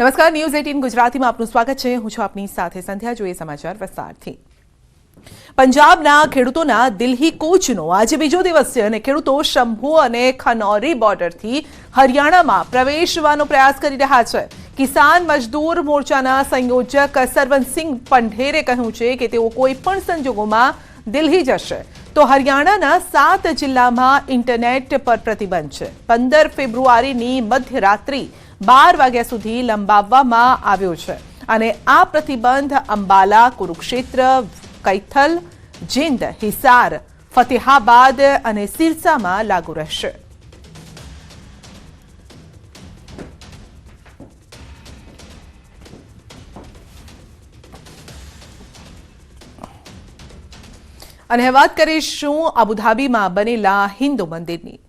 નમસ્કાર, ન્યૂઝ 18 ગુજરાતીમાં આપનું સ્વાગત છે. હું છું આપની સાથે સંધ્યા. જોઈએ સમાચાર વિસ્તારથી. પંજાબના ખેડૂતોના દિલ્હી કૂચનો આજે બીજો દિવસ છે અને ખેડૂતો શંભુ અને ખનૌરી બોર્ડરથી હરિયાણામાં પ્રવેશવાનો પ્રયાસ કરી રહ્યા છે. કિસાન મજદૂર મોરચાના સંયોજક સરવનસિંહ પંઢેરે કહ્યું છે કે તેઓ કોઈ પણ સંજોગોમાં દિલ્હી જશે તો હરિયાણાના 7 જિલ્લામાં ઇન્ટરનેટ પર પ્રતિબંધ છે. 15 ફેબ્રુઆરીની મધ્યરાત્રિ 12 વાગ્યા સુધી લંબાવવામાં આવ્યો છે અને આ પ્રતિબંધ અંબાલા, કુરુક્ષેત્ર, કૈથલ, જીંદ, હિસાર, ફતેહાબાદ અને સિરસામાં લાગુ રહેશે. અને વાત કરીશું અબુધાબીમાં બનેલા હિન્દુ મંદિરની.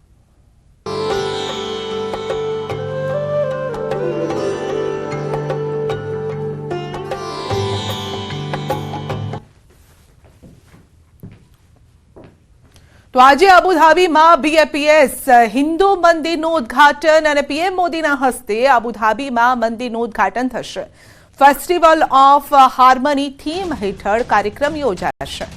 તો આજે અબુધાબીમાં બીએપીએસ હિન્દુ મંદિરનું ઉદ્ઘાટન અને પીએમ મોદીના હસ્તે અબુધાબીમાં મંદિરનું ઉદ્ઘાટન થશે. ફેસ્ટિવલ ઓફ હાર્મની થીમ હેઠળ કાર્યક્રમ યોજાશે.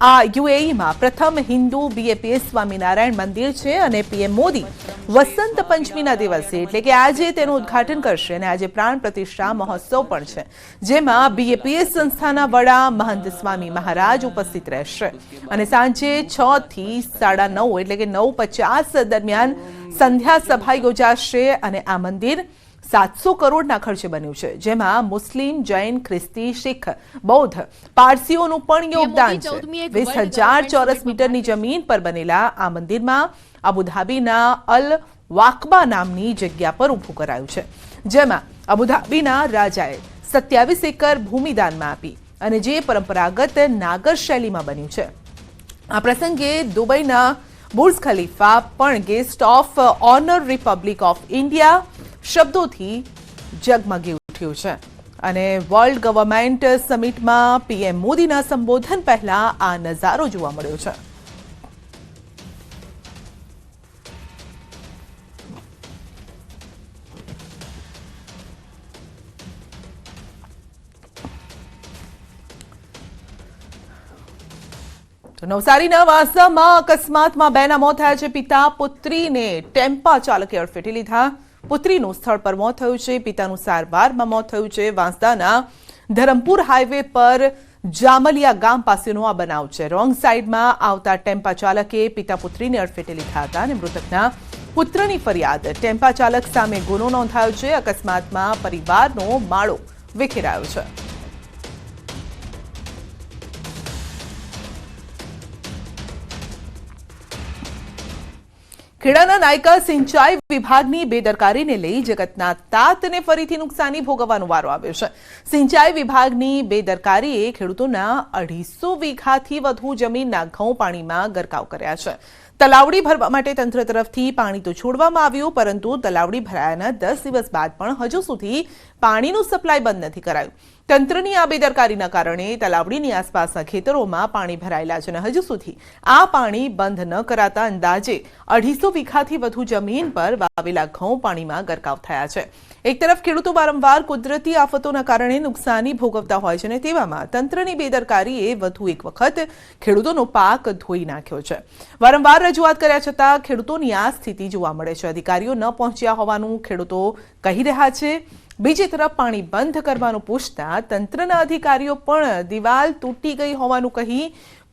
આ યુએઈમાં પ્રથમ હિન્દુ બીએપીએસ સ્વામિનારાયણ મંદિર છે અને પીએમ મોદી વસંત પંચમીના દિવસે એટલે કે આજે તેનું ઉદ્ઘાટન કરશે અને આજે પ્રાણ પ્રતિષ્ઠા મહોત્સવ પણ છે, જેમાં બીએપીએસ સંસ્થાના વડા મહંત સ્વામી મહારાજ ઉપસ્થિત રહેશે અને સાંજે 6 થી 9:30 એટલે કે 9:50 દરમિયાન સંધ્યા સભા યોજાશે અને આ મંદિર 700 કરોડના ખર્ચે બન્યું છે, જેમાં મુસ્લિમ, જૈન, ખ્રિસ્તી, શીખ, બૌદ્ધ, પારસીઓનું પણ યોગદાન છે. 20,000 ચોરસ મીટરની જમીન પર બનેલા આ મંદિરમાં અબુધાબીના અલ વાકબા નામની જગ્યા પર ઊભું કરાયું છે, જેમાં અબુધાબીના રાજાએ 27 એકર ભૂમિ દાનમાં આપી અને જે પરંપરાગત નાગર શૈલીમાં બન્યું છે. આ પ્રસંગે દુબઈના બુર્જ ખલીફા પણ guest of honour Republic of India શબ્દોથી જગમગી ઉઠ્યું છે અને વર્લ્ડ ગવર્મેન્ટ સમિટમાં પીએમ મોદીના સંબોધન પહેલા આ નજારો જોવા મળ્યો છે. તો નવસારીના વાંસામાં અકસ્માતમાં 2ના મોત થયા છે. પિતા પુત્રીને ટેમ્પા ચાલકે અડફેટે લીધા. પુત્રીનું સ્થળ પર મોત થયું છે, પિતાનું સારવારમાં મોત થયું છે. વાંસદાના ધરમપુર હાઈવે પર જામલિયા ગામ પાસેનો આ બનાવ છે. રોંગ સાઈડમાં આવતા ટેમ્પા ચાલકે પિતા પુત્રીને અડફેટે લીધા હતા અને મૃતકના પુત્રની ફરિયાદ ટેમ્પા ચાલક સામે ગુનો નોંધાયો છે. અકસ્માતમાં પરિવારનો માળો વિખેરાયો છે. ખેડાના નાયકા સિંચાઈ વિભાગની બેદરકારીને લઈ જગતના તાતને ફરીથી નુકસાની ભોગવવાનો વારો આવ્યો છે. સિંચાઈ વિભાગની બેદરકારીએ ખેડૂતોના 250 વીઘાથી વધુ જમીનના ઘઉં પાણીમાં ગરકાવ કર્યા છે. તલાવડી ભરવા માટે તંત્ર તરફથી પાણી તો છોડવામાં આવ્યું, પરંતુ તલાવડી ભરાયાના 10 દિવસ બાદ પણ હજુ સુધી પાણીનું સપ્લાય બંધ નથી કરાયું. તંત્રની આ બેદરકારીના કારણે તલાવડીની આસપાસના ખેતરોમાં પાણી ભરાયેલા છે અને હજુ સુધી આ પાણી બંધ ન કરાતા અંદાજે 250 વીઘાથી વધુ જમીન પર વાવેલા ઘઉં પાણીમાં ગરકાવ થયા છે. એક તરફ ખેડૂતો વારંવાર કુદરતી આફતોના કારણે નુકસાની ભોગવતા હોય છે અને તેવામાં તંત્રની બેદરકારીએ વધુ એક વખત ખેડૂતોનો પાક ધોઈ નાખ્યો છે. વારંવાર રજૂઆત કર્યા છતાં ખેડૂતોની આ સ્થિતિ જોવા મળે છે. અધિકારીઓ ન પહોંચ્યા હોવાનું ખેડૂતો કહી રહ્યા છે. બીજી તરફ પાણી બંધ કરવાનું પૂછતા તંત્રના અધિકારીઓ પણ દિવાલ તૂટી ગઈ હોવાનું કહી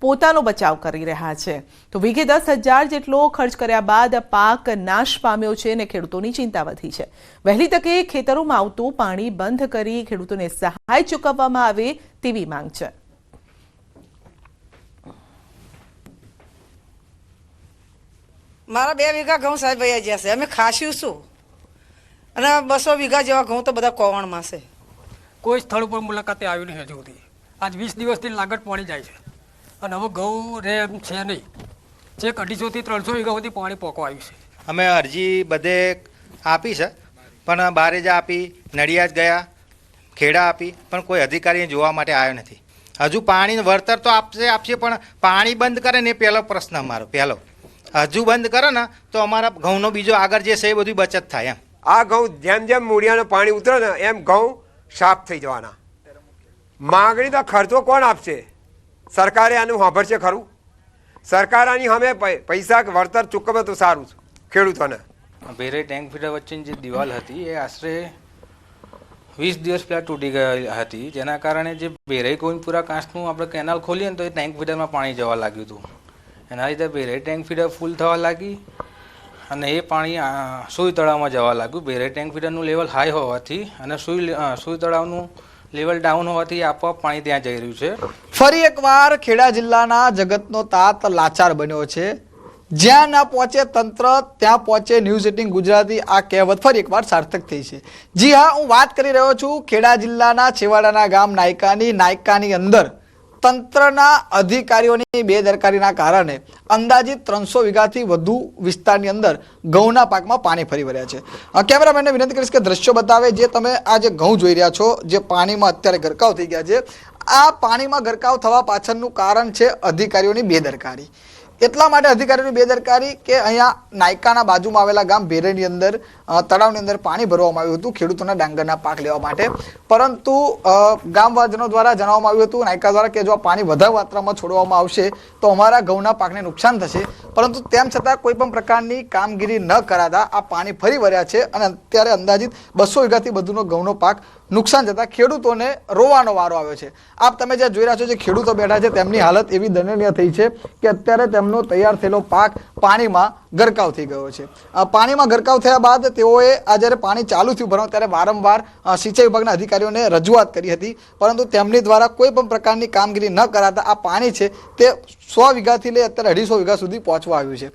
પોતાનો બચાવ કરી રહ્યા છે. તો વીઘે 10,000 જેટલો ખર્ચ કર્યા બાદ પાક નાશ પામ્યો છે અને ખેડૂતોની ચિંતા વધી છે. વહેલી તકે ખેતરોમાં આવતું પાણી બંધ કરી ખેડૂતોને સહાય ચૂકવવામાં આવે તેવી માંગ છે. મારા 2 વીઘા ઘઉં સાહેબ વયા જશે. અમે ખાસ્યું શું અને 200 વીઘા જેવા ઘઉં તો બધા કોવણમાં છે. કોઈ સ્થળ ઉપર મુલાકાતે આવ્યું નહીં હજુ સુધી. આજ 20 દિવસથી લાગત પાણી જાય છે અને હવે ઘઉં રે એમ છે નહીં. છેક 250 થી 300 વીઘા સુધી પાણી પોકો આવ્યું છે. અમે અરજી બધે આપી છે, પણ બારેજ આપી, નડિયાદ ગયા, ખેડા આપી, પણ કોઈ અધિકારી જોવા માટે આવ્યો નથી. હજુ પાણી વળતર તો આપશે પણ પાણી બંધ કરે ને એ પહેલો પ્રશ્ન અમારો. હજુ બંધ કરે ને તો અમારા ઘઉંનો બીજો આગળ જે છે એ બધી બચત થાય એમ. આ ઘઉં જેમ જેમ મૂળિયાનું પાણી ઉતરે ને એમ ઘઉં સાફ થઈ જવાના. માગણી તો ખર્ચો કોણ આપશે? સરકારે આનું સાંભળશે ખરું? સરકાર આની સામે પૈસા વળતર ચૂકવે તો સારું ખેડૂતોને. ભેરાઈ ટેન્ક ફીડર વચ્ચેની જે દિવાલ હતી એ આશરે 20 દિવસ પહેલાં તૂટી ગઈ હતી, જેના કારણે જે ભેરાઈ ગોવિંદપુરા કાંસનું આપણે કેનાલ ખોલીએ ને તો એ ટેન્ક ફીડરમાં પાણી જવા લાગ્યું હતું. એના લીધે ભેરાઈ ટેન્ક ફીડર ફૂલ થવા લાગી અને એ પાણી સુઈ તળાવમાં જવા લાગ્યું. ભેરાઈ ટેન્ક ફીડરનું લેવલ હાઈ હોવાથી અને સુઈ તળાવનું લેવલ ડાઉન હોવાથી આપોઆપ પાણી ત્યાં જઈ રહ્યું છે. ફરી એકવાર ખેડા જિલ્લાના જગતનો તાત લાચાર બન્યો છે. જ્યાં ના પહોંચે તંત્ર ત્યાં પહોંચે ન્યૂઝ 18 ગુજરાતી આ કહેવત ફરી એકવાર સાર્થક થઈ છે. જી હા, હું વાત કરી રહ્યો છું ખેડા જિલ્લાના છેવાડાના ગામ નાયકાની અંદર તંત્રના અધિકારીઓની બેદરકારીના કારણે અંદાજિત 300 વીઘાથી વધુ વિસ્તારની અંદર ઘઉંના પાકમાં પાણી ફરી વળ્યા છે. કેમેરામેનને વિનંતી કરીશ કે દ્રશ્યો બતાવે. જે તમે આ જે ઘઉં જોઈ રહ્યા છો, જે પાણીમાં અત્યારે ગરકાવ થઈ ગયા છે, આ પાણીમાં ગરકાવ થવા પાછળનું કારણ છે અધિકારીઓની બેદરકારી. એટલા માટે અધિકારીઓની બેદરકારી કે અહીંયા નાયકાના બાજુમાં આવેલા ગામ ભેરાઈની અંદર તળાવની અંદર પાણી ભરવામાં આવ્યું હતું ખેડૂતોના ડાંગરના પાક લેવા માટે, પરંતુ ગામવાસીઓ દ્વારા જણાવવામાં આવ્યું હતું નાયકા દ્વારા કે જો આ પાણી વધારે માત્રામાં છોડવામાં આવશે તો અમારા ઘઉંના પાકને નુકસાન થશે, પરંતુ તેમ છતાં કોઈ પણ પ્રકારની કામગીરી ન કરાતા આ પાણી ફરી વળ્યા છે અને અત્યારે અંદાજિત 200 વીઘાથી વધુનો ઘઉંનો પાક નુકસાન જતાં ખેડૂતોને રોવાનો વારો આવ્યો છે. આપ તમે જે જોઈ રહ્યા છો, જે ખેડૂતો બેઠા છે તેમની હાલત એવી દયનીય થઈ છે કે અત્યારે તેમનો તૈયાર થયેલો પાક પાણીમાં ગરકાવ થઈ ગયો છે. પાણીમાં ગરકાવ થયા બાદ તેઓએ આ જ્યારે પાણી ચાલુ થયું ભરવા ત્યારે વારંવાર સિંચાઈ વિભાગના અધિકારીઓને રજૂઆત કરી હતી, પરંતુ તેમની દ્વારા કોઈ પણ પ્રકારની કામગીરી ન કરાતા આ પાણી છે તે 100 વીઘાથી લઈ અત્યારે 250 વીઘા સુધી પહોંચવા આવ્યું છે.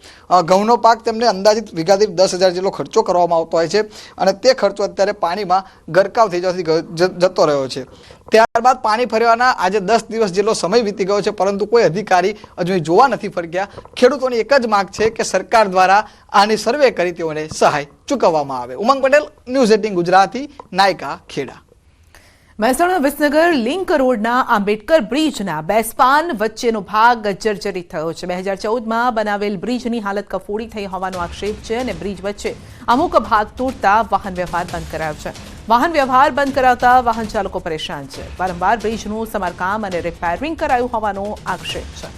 ઘઉંનો પાક તેમને અંદાજિત વીઘાથી 10,000 જેટલો ખર્ચો કરવામાં આવતો હોય છે અને તે ખર્ચો અત્યારે પાણીમાં ગરકાવ થઈ જવાથી જતો રહ્યો છે. ત્યારબાદ પાણી ફરવાના આજે 10 દિવસ જેટલો સમય વીતી ગયો છે, પરંતુ કોઈ અધિકારી હજુ જોવા નથી ફરક્યા. ખેડૂતોની એક જ માંગ છે કે સરકાર દ્વારા આની સર્વે કરી તેઓને સહાય ચૂકવવામાં આવે. ઉમંગ પટેલ, ન્યૂઝ 18 ગુજરાતી, નાયકા, ખેડા. મહેસાણા વિસનગર લિંક રોડના આંબેડકર બ્રિજના બે સ્પાન વચ્ચેનો ભાગ જર્જરિત થયો છે. 2014માં બનાવેલ બ્રિજની હાલત કફોડી થઈ હોવાનો આક્ષેપ છે અને બ્રિજ વચ્ચે અમુક ભાગ તૂટતા વાહન વ્યવહાર બંધ કરાયો છે. વાહન વ્યવહાર બંધ કરાવતા વાહન ચાલકો પરેશાન છે. વારંવાર બ્રિજનું સમારકામ અને રિપેરિંગ કરાયું હોવાનો આક્ષેપ છે.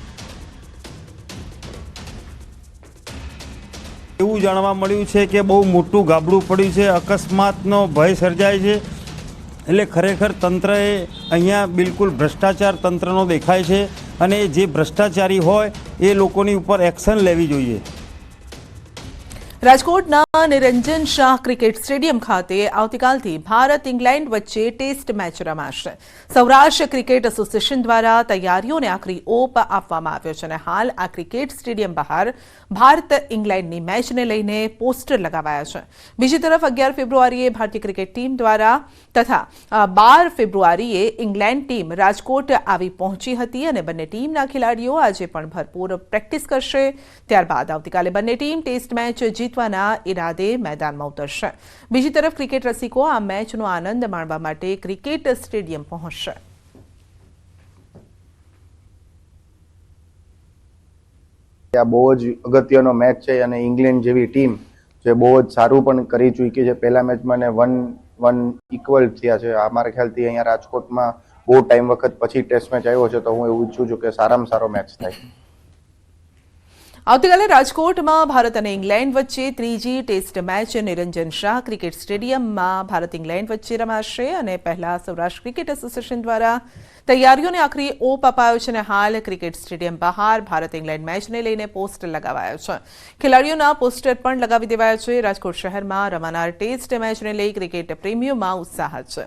એવું જાણવા મળ્યું છે કે બહુ મોટું ગાબડું પડ્યું છે, અકસ્માતનો ભય સર્જાય છે. એટલે ખરેખર તંત્રએ અહીંયા બિલકુલ ભ્રષ્ટાચાર તંત્રનો દેખાય છે અને જે ભ્રષ્ટાચારી હોય એ લોકોની ઉપર એક્શન લેવી જોઈએ. રાજકોટના નિરંજન શાહ ક્રિકેટ સ્ટેડિયમ ખાતે આવતીકાલથી ભારત ઇંગ્લેન્ડ વચ્ચે ટેસ્ટ મેચ રમાશે. સૌરાષ્ટ્ર ક્રિકેટ એસોસિએશન દ્વારા તૈયારીઓને આખરી ઓપ આપવામાં આવ્યો છે અને હાલ આ ક્રિકેટ સ્ટેડિયમ બહાર ભારત ઇંગ્લેન્ડની મેચને લઈને પોસ્ટર લગાવાયા છે. બીજી તરફ 11 ફેબ્રુઆરીએ ભારતીય ક્રિકેટ ટીમ દ્વારા તથા 12 ફેબ્રુઆરીએ ઇંગ્લેન્ડ ટીમ રાજકોટ આવી પહોંચી હતી અને બંને ટીમના ખેલાડીઓ આજે પણ ભરપૂર પ્રેક્ટિસ કરશે. ત્યારબાદ આવતીકાલે બંને ટીમ ટેસ્ટ મેચ જીતવાના ઈરાદે મેદાનમાં ઉતરશે. બીજી તરફ ક્રિકેટ રસિકો આ મેચનો આનંદ માણવા માટે ક્રિકેટ સ્ટેડિયમ પહોંચશે. આ બહુ જ અગત્યનો મેચ છે અને ઇંગ્લેન્ડ જેવી ટીમ જે બહુ જ સારું પણ કરી ચૂકી છે. પહેલા મેચમાં ને 1-1 ઇક્વલ થયા છે. અમારા ખ્યાલથી અહીંયા રાજકોટમાં બહુ ટાઈમ વખત પછી ટેસ્ટ મેચ આવ્યો છે, તો હું એવું ઈચ્છું છું કે સારામાં સારો મેચ થાય. આવતીકાલે રાજકોટમાં ભારત અને ઇંગ્લેન્ડ વચ્ચે ત્રીજી ટેસ્ટ મેચ નિરંજન શાહ ક્રિકેટ સ્ટેડિયમમાં ભારત ઇંગ્લેન્ડ વચ્ચે રમાશે અને પહેલા સૌરાષ્ટ્ર ક્રિકેટ એસોસિએશન દ્વારા તૈયારીઓને આખરી ઓપ અપાયો છે અને હાલ ક્રિકેટ સ્ટેડિયમ બહાર ભારત ઇંગ્લેન્ડ મેચને લઈને પોસ્ટર લગાવાયો છે. ખેલાડીઓના પોસ્ટર પણ લગાવી દેવાયા છે. રાજકોટ શહેરમાં રમાનાર ટેસ્ટ મેચને લઈ ક્રિકેટ પ્રેમીઓમાં ઉત્સાહ છે.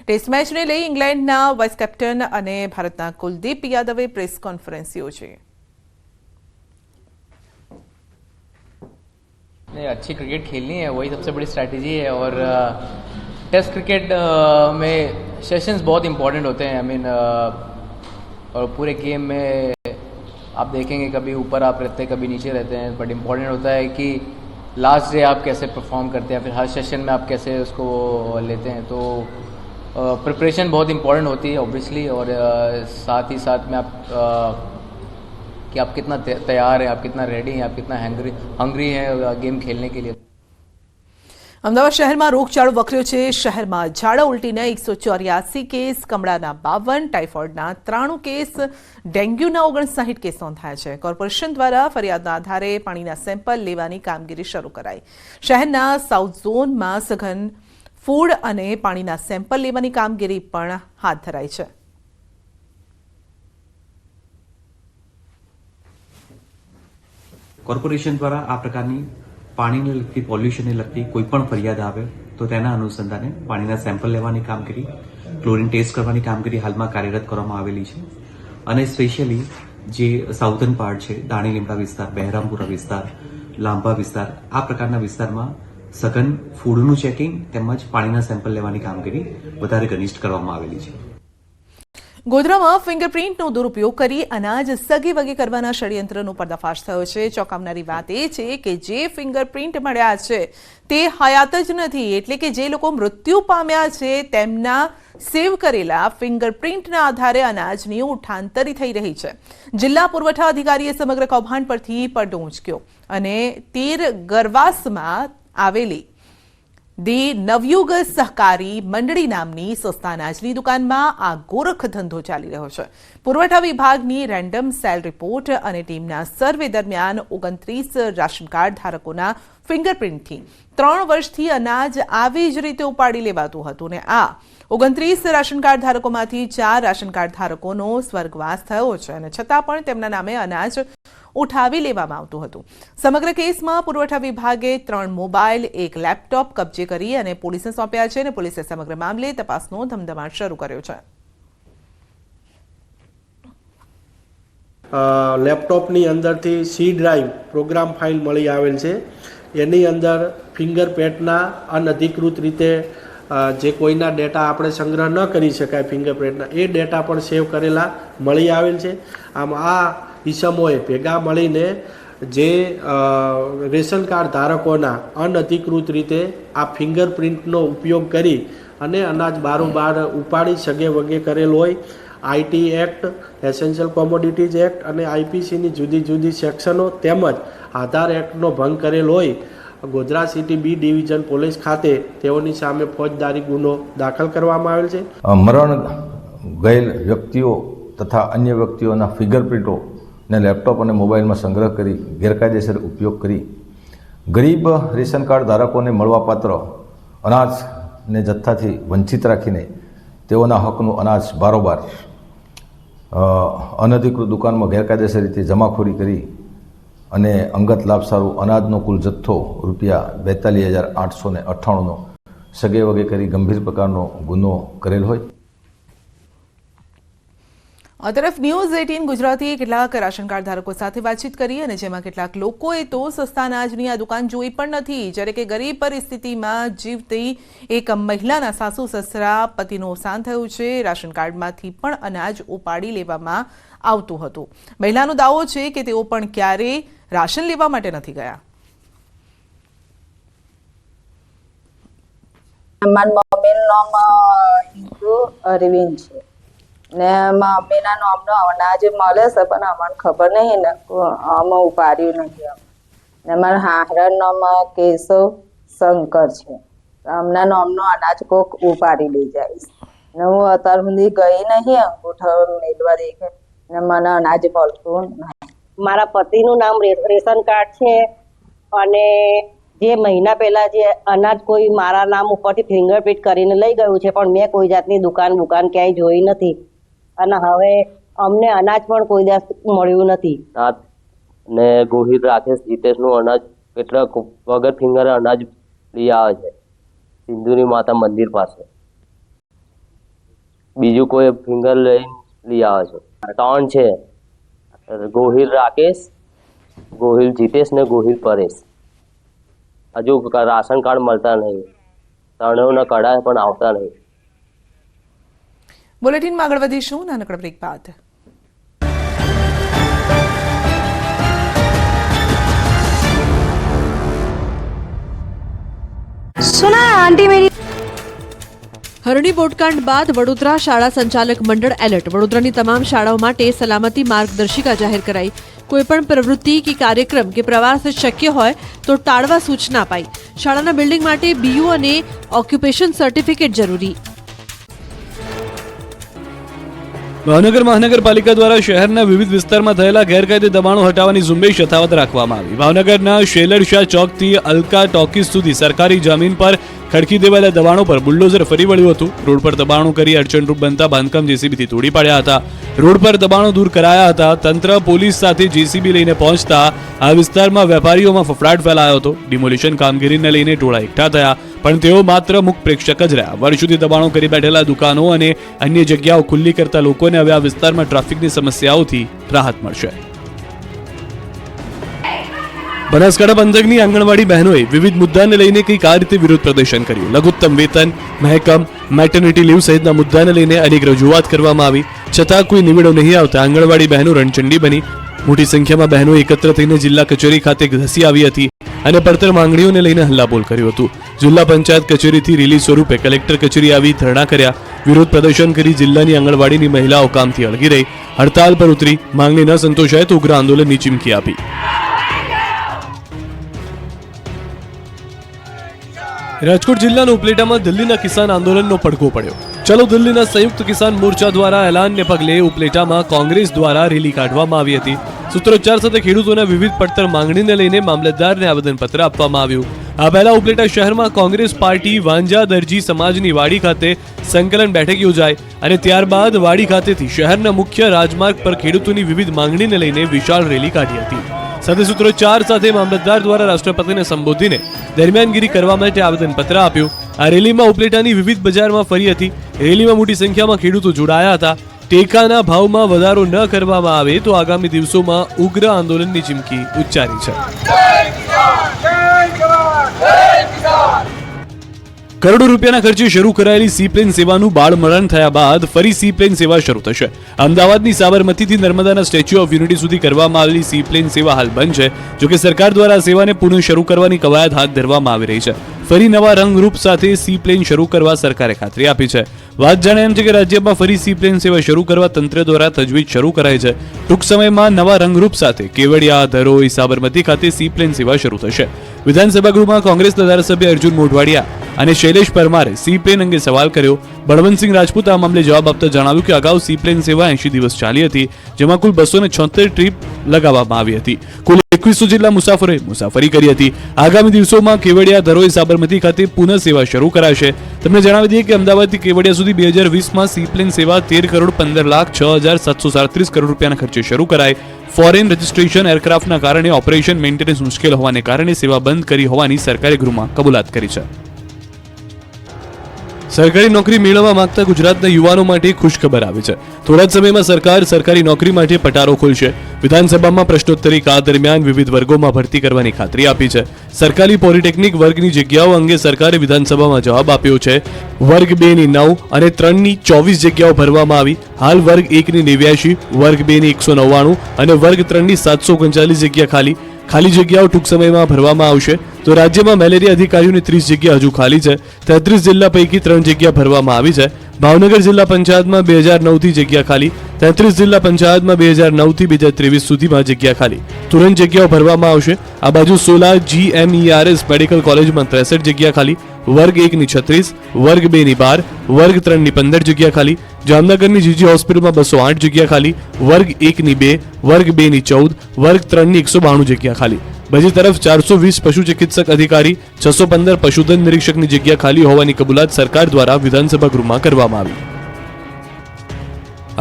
ટેસ્ટ મેચને લઈ ઇંગ્લેન્ડના વાઇસ કેપ્ટન અને ભારતના કુલદીપ યાદવે પ્રેસ કોન્ફરન્સ યોજી. अच्छी क्रिकेट खेलनी है, वही सबसे बड़ी स्ट्रैटेजी है. और टेस्ट क्रिकेट में सेशंस बहुत इम्पोर्टेंट होते हैं. आई मीन और पूरे गेम में आप देखेंगे कभी ऊपर आप रहते हैं, कभी नीचे रहते हैं, बट इम्पोर्टेंट होता है कि लास्ट डे आप कैसे परफॉर्म करते हैं, फिर हर सेशन में आप कैसे उसको लेते हैं. तो प्रिपरेशन बहुत इम्पोर्टेंट होती है ऑब्वियसली, और साथ ही साथ में आप कि आप कितना तैयार हैं, आप कितना रेडी हैं, आप कितना हंग्री हैं गेम खेलने के लिए. અમદાવાદ શહેરમાં રોગચાળો વકર્યો છે. શહેરમાં ઝાડા ઉલટીના 184 કેસ, કમળાના 52, ટાઇફોઇડના 93 કેસ, ડેન્ગ્યુના 59 કેસ નોંધાયા છે. કોર્પોરેશન દ્વારા ફરિયાદના આધારે પાણીના સેમ્પલ લેવાની કામગીરી શરૂ કરાઈ. શહેરના સાઉથ ઝોનમાં સઘન ફૂડ અને પાણીના સેમ્પલ લેવાની કામગીરી પણ હાથ ધરાઈ છે. કોર્પોરેશન દ્વારા આ પ્રકારની પાણીને લગતી પોલ્યુશનને લગતી કોઈ પણ ફરિયાદ આવે તો તેના અનુસંધાને પાણીના સેમ્પલ લેવાની કામગીરી, ક્લોરીન ટેસ્ટ કરવાની કામગીરી હાલમાં કાર્યરત કરવામાં આવેલી છે. અને સ્પેશિયલી જે સાઉથર્ન પાર્ટ છે, દાણી લીમડા વિસ્તાર, બહેરામપુરા વિસ્તાર, લાંબા વિસ્તાર, આ પ્રકારના વિસ્તારમાં સઘન ફૂડનું ચેકિંગ તેમજ પાણીના સેમ્પલ લેવાની કામગીરી વધારે ઘનિષ્ઠ કરવામાં આવેલી છે. ગોધરામાં ફિંગરપ્રિન્ટનો દુરુપયોગ કરી અનાજ સગે વગે કરવાના ષડયંત્રનો પર્દાફાશ થયો છે. ચોંકાવનારી વાત એ છે કે જે ફિંગરપ્રિન્ટ મળ્યા છે તે હયાત જ નથી, એટલે કે જે લોકો મૃત્યુ પામ્યા છે તેમના સેવ કરેલા ફિંગરપ્રિન્ટના આધારે અનાજની ઉઠાંતરી થઈ રહી છે. જિલ્લા પુરવઠા અધિકારીએ સમગ્ર કૌભાંડ પરથી પડદો ઉંચક્યો અને તીર ગરવાસમાં આવેલી દી નવયુગ સહકારી મંડળી નામની સસ્તા અનાજની દુકાનમાં આ ગોરખ ધંધો ચાલી રહ્યો છે. પુરવઠા વિભાગની રેન્ડમ સેલ રિપોર્ટ અને ટીમના સર્વે દરમિયાન 29 રાશન કાર્ડ ધારકોના ફિંગરપ્રિન્ટથી 3 વર્ષથી અનાજ આવી જ રીતે ઉપાડી લેવાતું હતું ને આ 29 રાશન કાર્ડ ધારકોમાંથી 4 રાશન કાર્ડ ધારકોનો સ્વર્ગવાસ થયો છે અને છતાં પણ તેમના નામે અનાજ ઉઠાવી લેવામાં આવતું હતું. સમગ્ર કેસમાં પુરવઠા વિભાગે 3 મોબાઈલ, 1 લેપટોપ કબજે કરી અને પોલીસને સોંપ્યા છે અને પોલીસે સમગ્ર મામલે તપાસનો ધમધમાટ શરૂ કર્યો છે. લેપટોપની અંદરથી સી ડ્રાઈવ પ્રોગ્રામ ફાઇલ મળી આવેલ છે. એની અંદર ફિંગરપ્રિન્ટના અનધિકૃત રીતે જે કોઈના ડેટા આપણે સંગ્રહ ન કરી શકાય ફિંગરપ્રિન્ટના, એ ડેટા પણ સેવ કરેલા મળી આવેલ છે. આમ આ ઇસમોએ ભેગા મળીને જે રેશન કાર્ડ ધારકોના અનધિકૃત રીતે આ ફિંગરપ્રિન્ટનો ઉપયોગ કરી અને અનાજ બારોબાર ઉપાડી સગે વગે કરેલ હોય. IT act, essential commodities act અને આઈપીસીની જુદી જુદી સેક્શનો તેમજ આધાર એક્ટનો ભંગ કરેલ હોય. Godhra city B division police ખાતે તેઓની સામે ફોજદારી ગુનો દાખલ કરવામાં આવેલ છે. મરણ ગયેલ વ્યક્તિઓ તથા અન્ય વ્યક્તિઓના ફિંગરપ્રિન્ટો ને લેપટોપ અને મોબાઈલમાં સંગ્રહ કરી ગેરકાયદેસર ઉપયોગ કરી ગરીબ રેશન કાર્ડ ધારકોને મળવાપાત્ર અનાજને જથ્થાથી વંચિત રાખીને તેઓના હકનું અનાજ બારોબાર અનધિકૃત દુકાનમાં ગેરકાયદેસર રીતે જમાખોરી કરી અને અંગત લાભ સારું અનાજનો કુલ જથ્થો ₹42,898નો સગે વગે કરી ગંભીર પ્રકારનો ગુનો કરેલ હોય. આ તરફ ન્યૂઝ 18 ગુજરાતીએ કેટલાક રાશન કાર્ડ ધારકો સાથે વાતચીત કરી અને જેમાં કેટલાક લોકોએ તો સસ્તા અનાજની આ દુકાન જોઈ પણ નથી, જ્યારે કે ગરીબ પરિસ્થિતિમાં જીવતી એક મહિલાના સાસુ સસરા પતિનું અવસાન થયું છે. રાશન કાર્ડમાંથી પણ અનાજ ઉપાડી લેવામાં આવતું હતું. મહિલાનો દાવો છે કે તેઓ પણ ક્યારેય રાશન લેવા માટે નથી ગયા. મારા મમ્મીનું નામ હિન્દુ અરવિંદ છે ને મમ્મીના નામનો અનાજ મળે છે પણ અમને ખબર નહીં ને અમે ઉપાડ્યું નથી. ને મારા હાહરાનું નામ કેશવ શંકર છે. અમના નામનો અનાજ કોક ઉપાડી લઈ જાય ને હું અત્યાર સુધી ગઈ નહીં અંગૂઠો મેળવા દેખે ને મને અનાજ મળતું નહીં. મારા પતિનું નામ રેશન કાર્ડ છે અને જે મહિના પહેલા જે અનાજ કોઈ મારા નામ ઉપરથી ફિંગરપ્રિન્ટ કરીને લઈ ગયું છે પણ મેં કોઈ જાતની દુકાન ક્યાંય જોઈ નથી અને હવે અમને અનાજ પણ કોઈ દિવસ મળ્યું નથી. ને ગોહિલ રાકેશ જીતેશનું અનાજ એટલે વગર ફિંગર અનાજ લઈ આવે છે સિંધુની માતા મંદિર પાસે. બીજું કોઈ ફિંગર લઈને લઈ આવે છે. 3 છે, ગોહિલ રાકેશ, ગોહિલ જીતેશ ને ગોહિલ પરેશ. હજુ રાશન કાર્ડ મળતા નહીં, ત્રણેયના કઢાય પણ આવતા નહીં. બુલેટિનમાં આગળ વધીશું નાનકડા બ્રેક બાદ. सुना है आंटी मेरी હરણી બોટકાંડ બાદ વડોદરા શાળા સંચાલક મંડળ એલર્ટ. વડોદરાની તમામ શાળાઓ માટે સલામતી માર્ગદર્શિકા જાહેર કરાઈ. કોઈપણ પ્રવૃત્તિ કે કાર્યક્રમ કે પ્રવાસ શક્ય હોય તો ટાળવા સૂચના અપાઈ. શાળાના બિલ્ડિંગ માટે બીયુ અને ઓક્યુપેશન સર્ટિફિકેટ જરૂરી. ભાવનગર મહાનગરપાલિકા દ્વારા શહેરના વિવિધ વિસ્તારમાં થયેલા ગેરકાયદે દબાણો હટાવવાની ઝુંબેશ યથાવત રાખવામાં આવી. ભાવનગરના શેલરશાહ ચોકથી અલકા ટોકીઝ સુધી સરકારી જમીન પર ખડકી દેવાયેલા દબાણો પર બુલડોઝર ફરી વળ્યું હતું. રોડ પર દબાણો કરી અડચણરૂપ બનતા બાંધકામ જેસીબીથી તોડી પાડ્યા હતા. રોડ પર દબાણો દૂર કરાયા હતા. તંત્ર પોલીસ સાથે જેસીબી લઈને પહોંચતા આ વિસ્તારમાં વેપારીઓમાં ફફડાટ ફેલાયો હતો. ડિમોલિશન કામગીરીને લઈને ટોળા એકઠા થયા, પણ તેઓ માત્ર મુખ પ્રેક્ષક જ રહ્યા. વર્ષ સુધી દબાણો કરી બેઠેલા દુકાનો અને અન્ય જગ્યાઓ ખુલ્લી કરતા લોકોને હવે આ વિસ્તારમાં ટ્રાફિકની સમસ્યાઓથી રાહત મળશે. બનાસકાંઠા પંથકની આંગણવાડી બહેનોએ વિવિધ મુદ્દાને લઈને કંઈક આ રીતે વિરોધ પ્રદર્શન કર્યું. લઘુત્તમ વેતન, મહેકમ, મેટર્નિટી લીવ સહિતના મુદ્દાને લઈને અનેક રજૂઆત કરવામાં આવી, છતાં કોઈ નિવેડો નહીં આવતા આંગણવાડી બહેનો રણચંડી બની. મોટી સંખ્યામાં બહેનો એકત્ર થઈને જિલ્લા કચેરી ખાતે ધસી આવી હતી અને પડતર માંગણીઓને લઈને હલ્લાબોલ કર્યું હતું. જિલ્લા પંચાયત કચેરીથી રેલી સ્વરૂપે કલેક્ટર કચેરી આવી ધરણા કર્યા. વિરોધ પ્રદર્શન કરી જિલ્લાની આંગણવાડીની મહિલાઓ કામથી અળગી રહી. હડતાલ પર ઉતરી. માંગણી ન સંતોષાય તો ઉગ્ર આંદોલનની ચીમકી આપી. રાજકોટ જિલ્લાના ઉપલેટામાં દિલ્હીના કિસાન આંદોલનનો પડઘો પડ્યો. ચલો દિલ્હીના સંયુક્ત કિસાન મોરચા દ્વારા એલાનને પગલે ઉપલેટામાં કોંગ્રેસ દ્વારા રેલી કાઢવામાં આવી હતી. સૂત્રોચ્ચાર સાથે ખેડૂતોના વિવિધ પડતર માંગણીને લઈને મામલતદારને આવેદનપત્ર આપવામાં આવ્યું. આ પહેલા ઉપલેટા શહેરમાં કોંગ્રેસ પાર્ટી વાંજા દરજી સમાજની વાડી ખાતે સંકલન બેઠક યોજાઈ અને ત્યારબાદ વાડી ખાતેથી શહેરના મુખ્ય રાજમાર્ગ પર ખેડૂતોની વિવિધ માંગણીને લઈને વિશાળ રેલી કાઢી હતી. સાથે સૂત્રોચ્ચાર સાથે મામલતદાર દ્વારા રાષ્ટ્રપતિને સંબોધીને દરમિયાનગીરી કરવા માટે આવેદનપત્ર આપ્યું. આ રેલીમાં ઉપલેટાની વિવિધ બજારમાં ફરી હતી. રેલીમાં મોટી સંખ્યામાં ખેડૂતો જોડાયા હતા. ટેકાના ભાવમાં વધારો ન કરવામાં આવે તો આગામી દિવસોમાં ઉગ્ર આંદોલનની ચીમકી ઉચ્ચારી છે. કરોડો રૂપિયાના ખર્ચે શરૂ કરાયેલી સી પ્લેન સેવાનું બાળમરણ થયા બાદ ફરી સી પ્લેન સેવા શરૂ થશે. અમદાવાદની સાબરમતીથી નર્મદાના સ્ટેચ્યુ ઓફ યુનિટી સુધી કરવામાં આવેલી સી પ્લેન સેવા હાલ બંધ છે. જોકે સરકાર દ્વારા આ સેવાને પુનઃ શરૂ કરવાની કવાયત હાથ ધરવામાં આવી રહી છે. ફરી નવા રંગરૂપ સાથે સી પ્લેન શરૂ કરવા સરકારે ખાતરી આપી છે. વાત જાણે એમ છે કે રાજ્યમાં ફરી સી પ્લેન સેવા શરૂ કરવા તંત્ર દ્વારા તજવીજ શરૂ કરાઈ છે. ટૂંક સમયમાં નવા રંગરૂપ સાથે કેવડિયા, ધરોઈ, સાબરમતી ખાતે સી પ્લેન સેવા શરૂ થશે. વિધાનસભા ગૃહમાં કોંગ્રેસના ધારાસભ્ય અર્જુન મોઢવાડિયા અને શૈલેષ પરમારે સી પ્લેન અંગે સવાલ કર્યો. બળવંતસિંહ રાજપૂત આ મામલે જવાબ આપતા જણાવ્યું કે અગાઉ સી પ્લેન સેવા 80 દિવસ ચાલી હતી, જેમાં કુલ 276 ટ્રીપ લગાવવામાં આવી હતી. કુલ 2100 જેટલા મુસાફરોએ મુસાફરી કરી હતી. આગામી દિવસોમાં કેવડિયા, ધરોઈ, સાબરમતી ખાતે પુનઃ સેવા શરૂ કરાશે. તમને જણાવી દઈએ કે અમદાવાદથી કેવડિયા સુધી 2020માં સી પ્લેન સેવા 13,15,06,737 કરોડ રૂપિયાના ખર્ચે શરૂ કરાઈ. ફોરેન રજિસ્ટ્રેશન એરક્રાફ્ટના કારણે ઓપરેશન મેન્ટેનન્સ મુશ્કેલ હોવાને કારણે સેવા બંધ કરી હોવાની સરકારે ગૃહમાં કબૂલાત કરી છે. સરકારી નોકરી મેળવવા માંગતા ગુજરાતના યુવાનો માટે ખુશખબર આવી છે. થોડા જ સમયમાં સરકાર સરકારી નોકરી માટે પટારો ખોલશે. વિધાનસભામાં પ્રશ્નોત્તરી કાળ દરમિયાન વિવિધ વર્ગોમાં ભરતી કરવાની ખાતરી આપી છે. સરકારી પોલિટેકનિક વર્ગની જગ્યાઓ અંગે સરકારે વિધાનસભામાં જવાબ આપ્યો છે. વર્ગ 2 ની 9 અને 3 ની 24 જગ્યાઓ ભરવામાં આવી. હાલ વર્ગ 1 ની 89, વર્ગ 2 ની 199 અને વર્ગ 3 ની 739 જગ્યા ખાલી જગ્યાઓ ટૂંક સમયમાં ભરવામાં આવશે. તો રાજ્યમાં મેલેરિયા અધિકારીઓની 30 જગ્યા હજુ ખાલી છે. 33 જિલ્લા પૈકી 3 જગ્યા ભરવામાં આવી છે. ભાવનગર જિલ્લા પંચાયતમાં 2009 થી જગ્યા ખાલી. 33 જિલ્લા પંચાયતમાં 2009 થી 2023 સુધીમાં જગ્યા ખાલી. તુરંત જગ્યાઓ ભરવામાં આવશે. આ બાજુ સોલા GMERS મેડિકલ કોલેજમાં 63 જગ્યા ખાલી. વર્ગ 1 ની 36, વર્ગ 2 ની 12, વર્ગ 3 ની 15 જગ્યા ખાલી. જામનગરની જીજી હોસ્પિટલમાં 208 જગ્યા ખાલી. વર્ગ 1 ની 2, વર્ગ 2 ની 14, વર્ગ 3 ની 192 જગ્યા ખાલી. બીજી તરફ 420 પશુ ચિકિત્સક અધિકારી, 615 પશુધન નિરીક્ષકની જગ્યા ખાલી હોવાની કબૂલાત સરકાર દ્વારા વિધાનસભા ગૃહમાં કરવામાં આવી.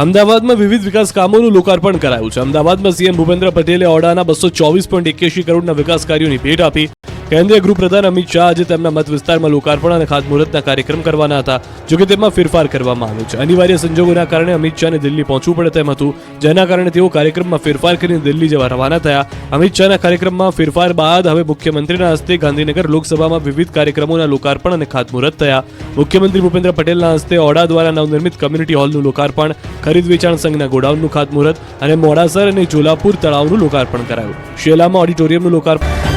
અમદાવાદમાં વિવિધ વિકાસ કામોનું લોકાર્પણ કરાયું છે. અમદાવાદમાં સીએમ ભૂપેન્દ્ર પટેલે ઓડાના 224.81 કરોડના વિકાસ કાર્યોની ભેટ આપી. કેન્દ્રીય ગૃહપ્રધાન અમિત શાહ આજે તેમના મત વિસ્તારમાં લોકાર્પણ અને ખાતમુહૂર્તના કાર્યક્રમ કરવાના હતા. જોકે તેમાં ફેરફાર કરવામાં આવ્યો છે. અનિવાર્ય સંજોગોના કારણે અમિત શાહને દિલ્હી પહોંચવું પડે તેમ હતું, જેના કારણે તેઓ કાર્યક્રમમાં ફેરફાર કરીને દિલ્હી જવા રવાના થયા. અમિત શાહના કાર્યક્રમમાં ફેરફાર બાદ હવે મુખ્યમંત્રીના હસ્તે ગાંધીનગર લોકસભામાં વિવિધ કાર્યક્રમોના લોકાર્પણ અને ખાતમુહૂર્ત થયા. મુખ્યમંત્રી ભૂપેન્દ્ર પટેલના હસ્તે ઓડા દ્વારા નવનિર્મિત કમ્યુનિટી હોલનું લોકાર્પણ, ખરીદ વેચાણ સંઘના ગોડાઉનનું ખાતમુહૂર્ત અને મોડાસર અને જોલાપુર તળાવનું લોકાર્પણ કરાયું. શેલામાં ઓડિટોરિયમનું લોકાર્પણ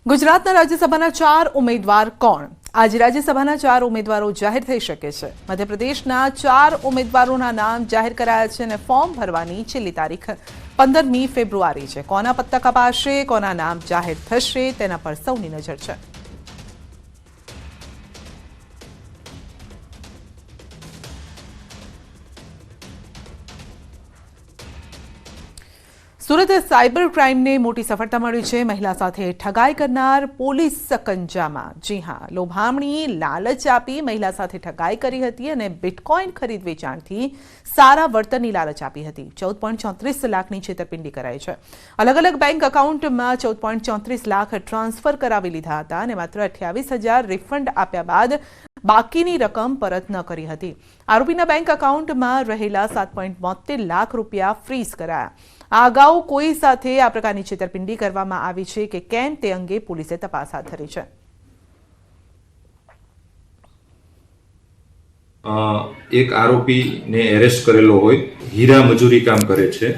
ગુજરાતના રાજ્યસભાના 4 ઉમેદવાર કોણ? આજે રાજ્યસભાના 4 ઉમેદવારો જાહેર થઈ શકે છે. મધ્યપ્રદેશના 4 ઉમેદવારોના નામ જાહેર કરાયા છે અને ફોર્મ ભરવાની છેલ્લી તારીખ 15મી ફેબ્રુઆરી છે. કોના પત્તા કપાશે, કોના નામ જાહેર થશે, તેના પર સૌની નજર છે. સુરત સાયબર ક્રાઇમને મોટી સફળતા મળી છે. મહિલા સાથે ઠગાઈ કરનાર પોલીસ સકંજામાં. જી હા, લોભામણી લાલચ આપી મહિલા સાથે ઠગાઈ કરી હતી અને બિટકોઇન ખરીદ વેચાણથી સારા વળતરની લાલચ આપી હતી. 14.34 લાખની છેતરપિંડી કરાઈ છે. અલગ અલગ બેંક એકાઉન્ટમાં 14.34 લાખ ટ્રાન્સફર કરાવી લીધા હતા અને માત્ર 28,000 રિફંડ આપ્યા બાદ બાકીની રકમ પરત ન કરી હતી. આરોપીના બેંક એકાઉન્ટમાં રહેલા 7.72 લાખ રૂપિયા ફ્રીઝ કરાયા. આ અગાઉ કોઈ સાથે આ પ્રકારની છેતરપિંડી કરવામાં આવી છે કે કેમ તે અંગે પોલીસે તપાસ હાથ ધરી છે. એક આરોપીને એરેસ્ટ કરેલો હોય, હીરા મજૂરી કામ કરે છે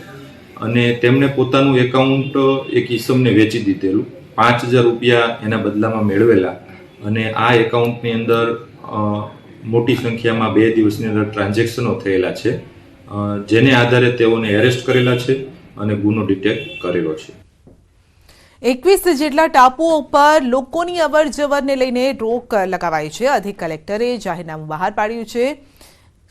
અને તેમણે પોતાનું એકાઉન્ટ એક ઈસમને વેચી દીધેલું, 5,000 રૂપિયા એના બદલામાં મેળવેલા અને આ એકાઉન્ટની અંદર મોટી સંખ્યામાં 2 દિવસની અંદર ટ્રાન્ઝેક્શનો થયેલા છે, જેને આધારે તેઓને એરેસ્ટ કરેલા છે અને ગુનો ડિટેક્ટ કરેલો છે. 21 જેટલા ટાપુઓ પર લોકોની અવર જવરને લઈને રોક લગાવાઈ છે. અધિક કલેક્ટરે જાહેરનામું બહાર પાડ્યું છે.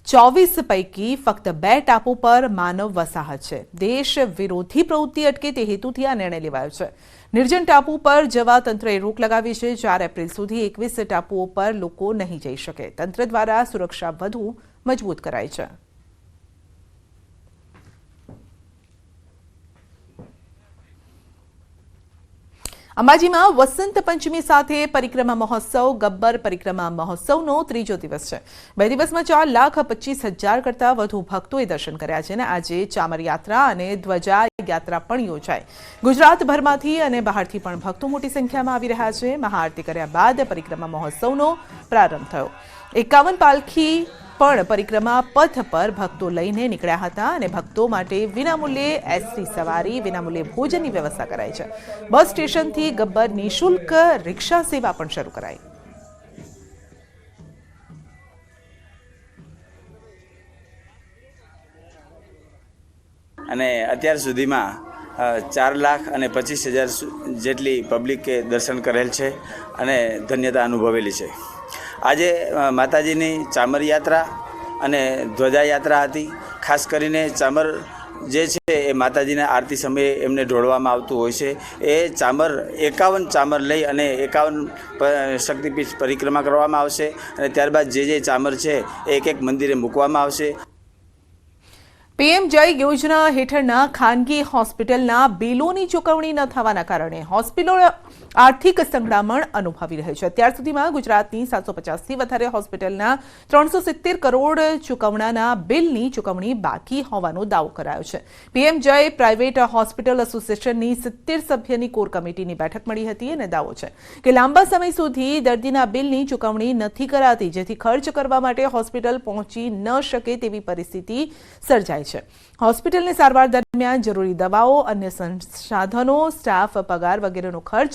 24 પૈકી ફક્ત 2 ટાપુ પર માનવ વસાહત છે. દેશ વિરોધી પ્રવૃત્તિ અટકે તે હેતુથી આ નિર્ણય લેવાયો છે. નિર્જન ટાપુ પર જવા તંત્રએ રોક લગાવી છે. 4 એપ્રિલ સુધી 21 ટાપુઓ પર લોકો નહીં જઈ શકે. તંત્ર દ્વારા સુરક્ષા વધુ મજબૂત કરાઈ છે. અંબાજીમાં વસંત પંચમી સાથે પરિક્રમા મહોત્સવ ગબ્બર પરિક્રમા મહોત્સવનો 3જો દિવસ છે. 2 દિવસમાં 4,25,000 કરતાં વધુ ભક્તોએ દર્શન કર્યા છે અને આજે ચામર યાત્રા અને ધ્વજા યાત્રા પણ યોજાઈ. ગુજરાતભરમાંથી અને બહારથી પણ ભક્તો મોટી સંખ્યામાં આવી રહ્યા છે. મહાઆરતી કર્યા બાદ પરિક્રમા મહોત્સવનો પ્રારંભ થયો. 51 પાલખી પણ પરિક્રમા પથ પર ભક્તો લઈને નીકળ્યા હતા અને ભક્તો માટે વિનામૂલ્યે એસટી સવારી, વિનામૂલ્યે ભોજનની વ્યવસ્થા કરાઈ છે. બસ સ્ટેશનથી ગબ્બર નિઃશુલ્ક રિક્ષા સેવા પણ શરૂ કરાઈ. અને અત્યાર સુધીમાં 4,25,000 જેટલી પબ્લિકે દર્શન કરેલ છે અને ધન્યતા અનુભવેલી છે. આજે માતાજીની ચામર યાત્રા અને ધ્વજા યાત્રા હતી. ખાસ કરીને ચામર જે છે એ માતાજીના આરતી સમયે એમને ઢોળવામાં આવતું હોય છે. એ ચામર 51 ચામર લઈ અને 51 શક્તિપીઠ પરિક્રમા કરવામાં આવશે અને ત્યારબાદ જે ચામર છે એ એક મંદિરે મૂકવામાં આવશે. પીએમ જય યોજના હેઠળના ખાનગી હોસ્પિટલના બિલોની ચૂકવણી ન થવાના કારણે હોસ્પિટલો આર્થિક સંકળામણ અનુભવી રહી છે. અત્યાર સુધીમાં ગુજરાતની 750થી વધારે હોસ્પિટલના 370 કરોડ ચૂકવણાના બિલની ચૂકવણી બાકી હોવાનો દાવો કરાયો છે. પીએમ જય પ્રાઇવેટ હોસ્પિટલ એસોસિએશનની 70 સભ્યની કોર કમિટીની બેઠક મળી હતી અને દાવો છે કે લાંબા સમય સુધી દર્દીના બિલની ચૂકવણી નથી કરાતી, જેથી ખર્ચ કરવા માટે હોસ્પિટલ પહોંચી ન શકે તેવી પરિસ્થિતિ સર્જાય છે. હોસ્પિટલની સારવાર દરમિયાન જરૂરી દવાઓ, અન્ય સંસાધનો, સ્ટાફ પગાર વગેરેનો ખર્ચ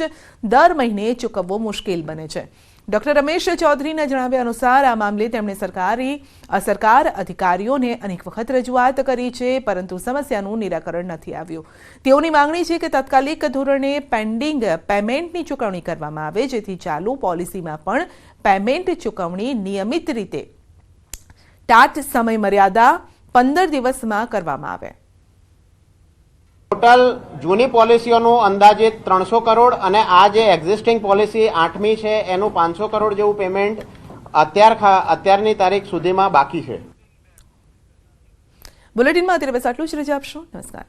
દર મહિને ચૂકવવો મુશ્કેલ બને છે. ડોક્ટર રમેશ ચૌધરીના જણાવ્યા અનુસાર આ મામલે તેમણે સરકાર અધિકારીઓને અનેક વખત રજૂઆત કરી છે, પરંતુ સમસ્યાનું નિરાકરણ નથી આવ્યું. તેઓની માંગણી છે કે તાત્કાલિક ધોરણે પેન્ડિંગ પેમેન્ટની ચૂકવણી કરવામાં આવે, જેથી ચાલુ પોલિસીમાં પણ પેમેન્ટ ચૂકવણી નિયમિત રીતે ટાટ સમય મર્યાદા 15 દિવસમાં કરવામાં આવે. ટોટલ જૂની પોલિસીઓનું અંદાજિત 300 કરોડ અને આ જે એક્ઝિસ્ટિંગ પોલિસી 8મી છે એનું 500 કરોડ જેવું પેમેન્ટ અત્યારની તારીખ સુધીમાં બાકી છે. બુલેટિનમાં અત્યારે બસ આટલું જ. રજા આપશો. નમસ્કાર.